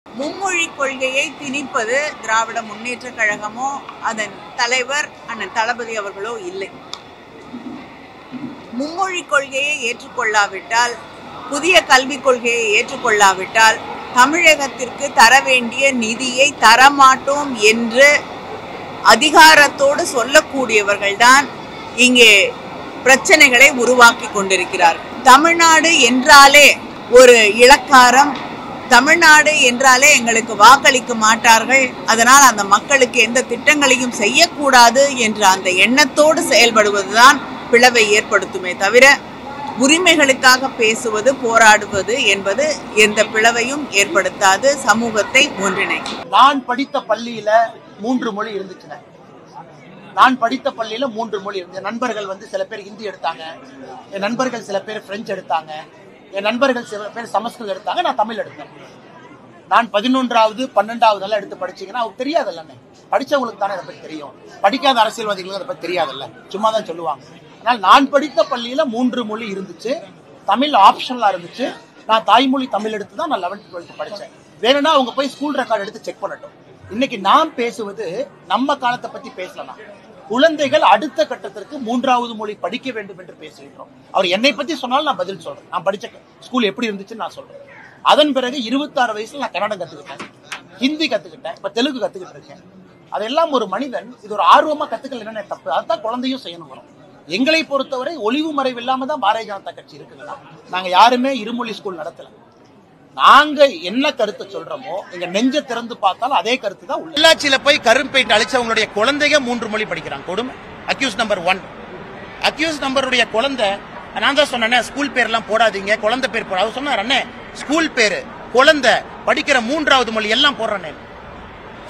மும்மொழி கொள்கையை திணிப்பது திராவிட முன்னேற்ற கழகமோ அதன் தலைவர் அண்ணன் தளபதி அவர்களோ இல்லை. மும்மொழி கொள்கையை ஏற்றுக்கொள்ளாவிட்டால், புதிய கல்விக் கொள்கையை ஏற்றுக்கொள்ளாவிட்டால் தமிழகத்திற்கு தர வேண்டிய நிதியை தரமாட்டோம் என்று அதிகாரத்தோடு சொல்லக்கூடியவர்கள்தான் இங்கே பிரச்சனைகளை உருவாக்கி கொண்டிருக்கிறார்கள். தமிழ்நாடு என்றாலே ஒரு இளக்காரம், தமிழ்நாடு என்றாலே எங்களுக்கு வாக்களிக்க மாட்டார்கள், அதனால் அந்த மக்களுக்கு எந்த திட்டங்களையும் செய்யக்கூடாது என்ற அந்த எண்ணத்தோடு செயல்படுவதுதான் பிளவை ஏற்படுத்துமே தவிர உரிமைகளுக்காக பேசுவது, போராடுவது என்பது எந்த பிளவையும் ஏற்படுத்தாது, சமூகத்தை ஒன்றிணைக்கும். நான் படித்த பள்ளியில 3 மொழி இருந்துச்சுங்க. நான் படித்த பள்ளியில 3 மொழி இருந்துச்சு. என் நண்பர்கள் சில பேர் ஹிந்தி எடுத்தாங்க, என் நண்பர்கள் சில பேர் பிரெஞ்சு எடுத்தாங்க, என் நண்பர்கள் சில பேர் சமஸ்கிருதம் எடுத்தாங்க, நான் தமிழ் எடுத்தேன். நான் 11வது 12வது எடுத்து படிச்சீங்கன்னா அவங்களுக்கு தெரியாதுல்ல. படிச்சவங்களுக்கு தானே அதை பத்தி தெரியும், படிக்காத அரசியல்வாதிகளுக்கு அதை பத்தி தெரியாதுல்ல, சும்மா தான் சொல்லுவாங்க. ஆனால் நான் படித்த பள்ளியில 3 மொழி இருந்துச்சு, தமிழ் ஆப்ஷனலா இருந்துச்சு. நான் தாய்மொழி தமிழ் எடுத்து தான் நான் 11th 12th படிச்சேன். வேணும்னா அவங்க போய் ஸ்கூல் ரெக்கார்டு எடுத்து செக் பண்ணட்டும். இன்னைக்கு நாம் பேசுவது நம்ம காலத்தை பத்தி பேசலாம். குழந்தைகள் அடுத்த கட்டத்திற்கு 3வது மொழி படிக்க வேண்டும் என்று பேசுகின்றோம். அவர் என்னை பத்தி சொன்னாலும் நான் பதில் சொல்றேன். நான் படிச்ச ஸ்கூல் எப்படி இருந்துச்சுன்னு நான் சொல்றேன். அதன் பிறகு 26 வயசுல நான் கன்னடம் கத்துக்கிட்டேன், ஹிந்தி கத்துக்கிட்டேன், இப்ப தெலுங்கு கத்துக்கிட்டு இருக்கேன். அதெல்லாம் ஒரு மனிதன் இது ஒரு ஆர்வமா கத்துக்கல என்னென்ன தப்பு, அதான் குழந்தையும் செய்யணும் வரும். எங்களை பொறுத்தவரை ஒளிவு மறைவு இல்லாம தான் பாரதிய ஜனதா கட்சி இருக்குங்களா. நாங்க யாருமே இருமொழி ஸ்கூல் நடத்தல. நாங்க என்ன கருத்தை சொல்றோமோ எங்க நெஞ்ச திறந்து பார்த்தாலும் அதே கருத்து தான். உள்ளாட்சியில போய் கரும்பெயிண்ட் அழிச்சவங்களுடைய குழந்தைங்க 3 மொழி படிக்கிறாங்க. கொடுமை. Accuse number 1. அக்யூஸ் நம்பருடைய குழந்தை, நான் தான் சொன்னேன் ஸ்கூல் பேர் எல்லாம் போடாதீங்க, குழந்தை பேர் போட. அவர் சொன்னார் அண்ணே ஸ்கூல் பேரு குழந்தை படிக்கிற 3வது மொழி எல்லாம் போடுறேன்.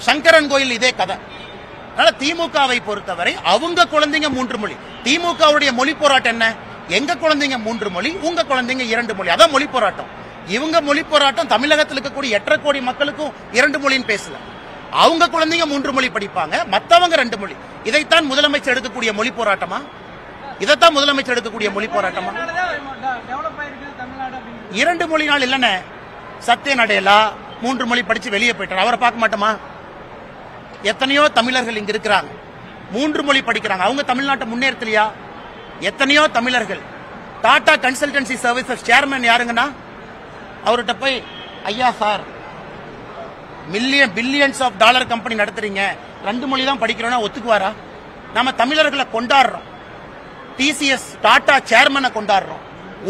சங்கரன் கோயில் இதே கதை. அதனால திமுகவை பொறுத்தவரை அவங்க குழந்தைங்க 3 மொழி. திமுகவுடைய மொழி போராட்டம் என்ன? எங்க குழந்தைங்க 3 மொழி, உங்க குழந்தைங்க 2 மொழி. அதான் மொழி போராட்டம். இவங்க மொழி போராட்டம் தமிழகத்தில் இருக்கக்கூடிய 8.5 கோடி மக்களுக்கும் 2 மொழின்னு பேசல. அவங்க குழந்தைங்க 3 மொழி படிப்பாங்க, மத்தவங்க 2 மொழி. இதைத்தான் முதலமைச்சர் எடுக்கக்கூடிய மொழி போராட்டமா? இதைத்தான் முதலமைச்சர் எடுக்கக்கூடிய மொழி போராட்டமா? 2 மொழி நாள் இல்லைன்னு சத்திய நடையலா 3 மொழி படிச்சு வெளியே போயிட்டார். அவரை பார்க்க மாட்டோமா? எத்தனையோ தமிழர்கள் இங்க இருக்கிறாங்க, 3 மொழி படிக்கிறாங்க. அவங்க தமிழ்நாட்டை முன்னேற்றலையா? எத்தனையோ தமிழர்கள். டாடா கன்சல்டன்சி சர்வீசஸ் சேர்மன் யாருங்கன்னா, அவர்கிட்ட போய் ஐயா sir billions of dollar company நடத்துறீங்க, 2 மொழி தான் படிக்கிறோம்னா ஒத்துக்குவாரா? நம்ம தமிழர்களை கொண்டாடுறோம், டிசிஎஸ் டாடா சேர்மனை கொண்டாடுறோம்,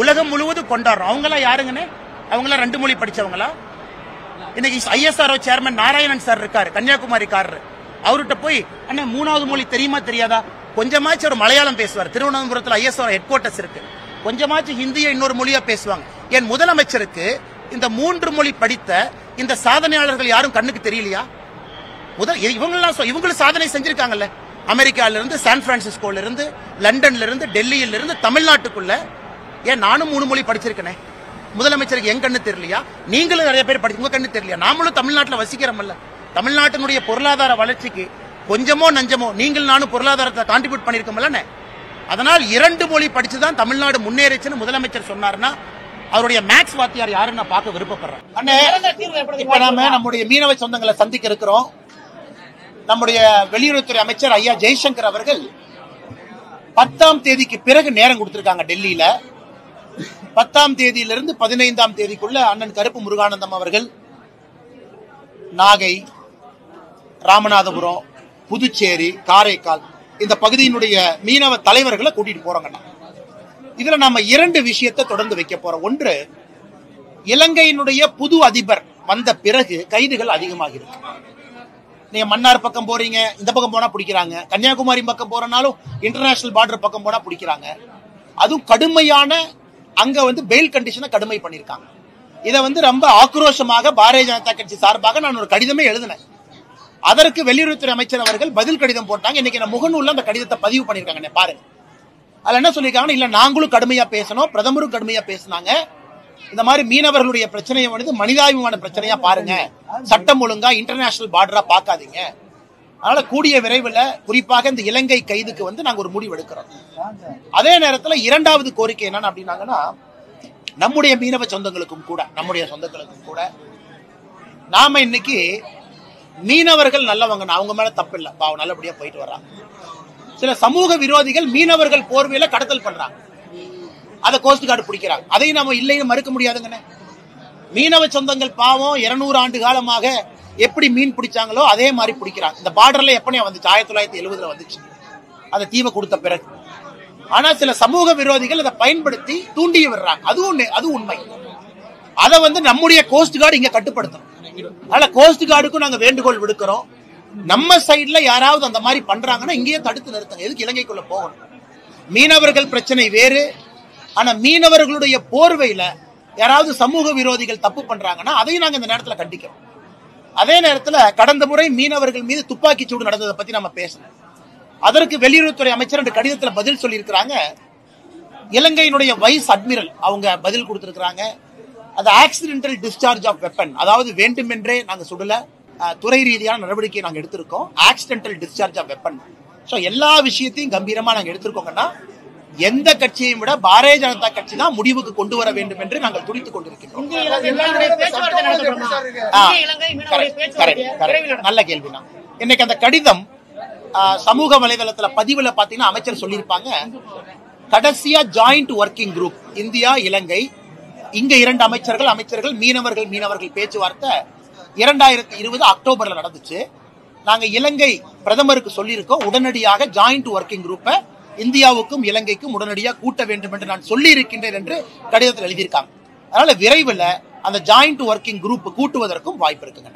உலகம் முழுவதும் கொண்டாடுறோம். அவங்களாம் யாருங்கன்னு? அவங்களாம் 2 மொழி படிச்சவங்களா? இன்னைக்கு ஐஎஸ்ஆர்ஓ சேர்மன் நாராயணன் சார் இருக்காரு, கன்னியாகுமரிக்காரரு. அவர்கிட்ட போய் அண்ணா 3வது மொழி தெரியுமா தெரியாதா? கொஞ்சமாச்சும் ஒரு மலையாளம் பேசுவார். திருவனந்தபுரத்தில் ஐஎஸ்ஆர்ஓ ஹெட் குவார்டர்ஸ் இருக்கு. கொஞ்சமாச்சும் ஹிந்தியை இன்னொரு மொழியா பேசுவாங்க. என் முதலமைச்சருக்கு இந்த 3 மொழி படித்த இந்த சாதனையாளர்கள் யாரும் கண்ணுக்கு தெரியலையா? இவங்களும் சாதனை செஞ்சிருக்காங்கல்ல. அமெரிக்கால இருந்து, சான் பிரான்சிஸ்கோல இருந்து, லண்டன்ல இருந்து, டெல்லியில இருந்து தமிழ்நாட்டுக்குள்ள. ஏன் நானும் 3 மொழி படிச்சிருக்கேன். முதலமைச்சருக்கு என் கண்ணு தெரியலையா? நீங்களும் நிறைய பேர் படிச்சு உங்க கண்ணு தெரியலையா? நாமளும் தமிழ்நாட்டில் வசிக்கிறோம்ல. தமிழ்நாட்டினுடைய பொருளாதார வளர்ச்சிக்கு கொஞ்சமோ நஞ்சமோ நீங்கள் நானும் பொருளாதாரத்தை கான்ட்ரிபியூட் பண்ணிருக்கோம்ல. அதனால் 2 மொழி படிச்சுதான் தமிழ்நாடு முன்னேறிச்சுன்னு முதலமைச்சர் சொன்னார்னா அவருடைய மேக்ஸ் வாத்தியார் யாருன்னு நான் பார்க்க விருப்பப்படுறேன். இப்ப நாம நம்முடைய மீனவ சொந்தங்களை சந்திக்க இருக்கிறோம். நம்முடைய வெளியுறவுத்துறை அமைச்சர் ஐயா ஜெய்சங்கர் அவர்கள் 10ஆம் தேதிக்கு பிறகு நேரம் கொடுத்திருக்காங்க டெல்லியில. 10ஆம் தேதியிலிருந்து 15ஆம் தேதிக்குள்ள அண்ணன் கருப்பு முருகானந்தம் அவர்கள் நாகை, ராமநாதபுரம், புதுச்சேரி, காரைக்கால் இந்த பகுதியினுடைய மீனவ தலைவர்களை கூட்டிட்டு போறாங்க. இதுல நம்ம 2 விஷயத்தை தொடர்ந்து வைக்க போறோம். ஒன்று, இலங்கையினுடைய புது அதிபர் வந்த பிறகு கைதுகள் அதிகமாக இருக்கு. நீங்க மன்னார் பக்கம் போறீங்க, இந்த பக்கம் போனா பிடிக்கிறாங்க. கன்னியாகுமரி பக்கம் போறனாலும் இன்டர்நேஷனல் பார்டர் பக்கம் போனா பிடிக்கிறாங்க. அதுவும் கடுமையான அங்க பெயில் கண்டிஷனை கடுமை பண்ணிருக்காங்க. இதை ரொம்ப ஆக்ரோஷமாக பாரதிய ஜனதா கட்சி சார்பாக நான் ஒரு கடிதமே எழுதினேன். அதற்கு வெளியுறவுத்துறை அமைச்சர் அவர்கள் பதில் கடிதம் போட்டாங்க. இன்னைக்கு நான் முகநூல்ல அந்த கடிதத்தை பதிவு பண்ணிருக்காங்க, பாருங்க. அதுல என்ன சொல்லிருக்காங்க, இல்ல நாங்களும் கடுமையா பேசணும், பிரதமரும் கடுமையா பேசினாங்க. இந்த மாதிரி மீனவர்களுடைய பிரச்சனையை மனிதாபிமான பிரச்சனையா பாருங்க, சட்டம் ஒழுங்கா இன்டர்நேஷனல் பார்டரா பாக்காதீங்க. அதனால கூடிய விரைவில் குறிப்பாக இந்த இலங்கை கைதுக்கு நாங்க ஒரு முடிவு எடுக்கிறோம். அதே நேரத்தில் 2வது கோரிக்கை என்னன்னு அப்படின்னாங்கன்னா, நம்முடைய மீனவ சொந்தங்களுக்கும் கூட நாம இன்னைக்கு மீனவர்கள் நல்லவங்க, அவங்க மேல தப்பு இல்லை, பாவம் நல்லபடியா போயிட்டு வர்றாங்க. சில சமூக விரோதிகள் மீனவர்கள் போர்வையில கடத்தல் பண்றாங்க, அதை கோஸ்ட் கார்டு பிடிக்கிறாங்க. அதையும் நம்ம இல்லைன்னு மறுக்க முடியாதுங்கண்ணே. மீனவ சொந்தங்கள் பாவம் 200 ஆண்டு காலமாக எப்படி மீன் பிடிச்சாங்களோ அதே மாதிரி பிடிக்கிறாங்க. இந்த பார்டர்ல எப்பனே வந்துச்சு, 1970 வந்துச்சு அந்த தீவை கொடுத்த பிறகு. ஆனா சில சமூக விரோதிகள் அதை பயன்படுத்தி தூண்டி விடுறாங்க, அது உண்மை. அதை நம்முடைய கோஸ்ட் கார்டு இங்க கட்டுப்படுத்தணும். அதனால கோஸ்ட் கார்டுக்கும் நாங்க வேண்டுகோள் விடுக்கிறோம், நம்ம சைட்ல யாராவது அந்த மாதிரி பண்றாங்கன்னா இங்கேயே தடுத்து நிறுத்துங்க. எதுக்கு இலங்கைக்குள்ள போகணும்? மீனவர்கள் பிரச்சனை வேறு, ஆனா மீனவர்களுடைய போர்வையில யாராவது சமூக விரோதிகள் தப்பு பண்றாங்கன்னா அதையும் நாங்க இந்த நேரத்துல கண்டிக்கிறோம். அதே நேரத்துல கடந்த முறை மீனவர்கள் மீது துப்பாக்கி சூடு நடந்ததை பத்தி நம்ம பேசணும். அதற்கு வெளியுறவுத்துறை அமைச்சர் அந்த கடிதத்துல பதில் சொல்லி இருக்கிறாங்க. இலங்கையினுடைய வைஸ் அட்மிரல் அவங்க பதில் கொடுத்திருக்கிறாங்க. அது ஆக்சிடென்டல் டிஸ்சார்ஜ் ஆஃப் வெப்பன், அதாவது வேண்டுமென்றே நாங்க சுடல, துறை ரீதியான நடவடிக்கை நாங்க எடுத்திருக்கோம். Accidental discharge of weapon. So எல்லா விஷயத்தையும் கம்பீரமா நாங்க எடுத்திருக்கோங்கன்னா எந்த கட்சியையும் விட பாரதிய ஜனதா கட்சி தான் முடிவுக்கு கொண்டு வர வேண்டும் என்று நாங்கள் துடித்துக் கொண்டிருக்கிறோம். நல்ல கேள்வினா. இன்னைக்கு அந்த கடிதம் சமூக வலைதளத்துல பதிவுல பாத்தீங்கன்னா அமைச்சர் சொல்லியிருப்பாங்க, கடைசியா ஜாயிண்ட் ஒர்க்கிங் குரூப் இந்தியா இலங்கை, இங்க 2 அமைச்சர்கள் மீனவர்கள் பேச்சுவார்த்தை 2020 அக்டோபர்ல நடந்துச்சு. நாங்க இலங்கை பிரதமருக்கு சொல்லியிருக்கோம், உடனடியாக ஜாயிண்ட் ஒர்க்கிங் குரூப்பை இந்தியாவுக்கும் இலங்கைக்கும் உடனடியாக கூட்ட வேண்டும் என்று நான் சொல்லி இருக்கின்றேன் என்று கடிதத்தில் எழுதியிருக்காங்க. அதனால விரைவில் அந்த ஜாயிண்ட் ஒர்க்கிங் குரூப் கூட்டுவதற்கும் வாய்ப்பு இருக்குங்க.